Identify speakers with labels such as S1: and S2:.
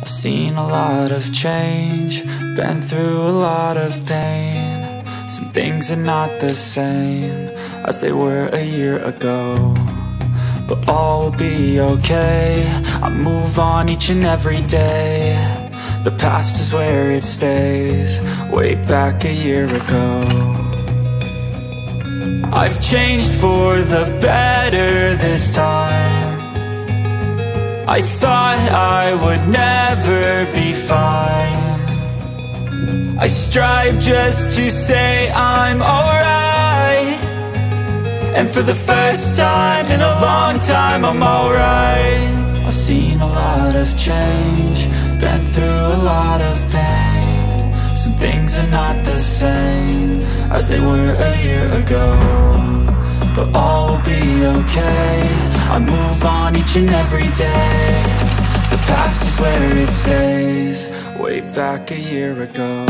S1: I've seen a lot of change, been through a lot of pain. Some things are not the same as they were a year ago, but all will be okay. I move on each and every day. The past is where it stays, way back a year ago. I've changed for the better this time. I thought I would never be fine. I strive just to say I'm alright, and for the first time in a long time I'm alright. I've seen a lot of change, been through a lot of pain. Some things are not the same as they were a year ago, but all will be okay. I move on each and every day. The past is where it stays, way back a year ago.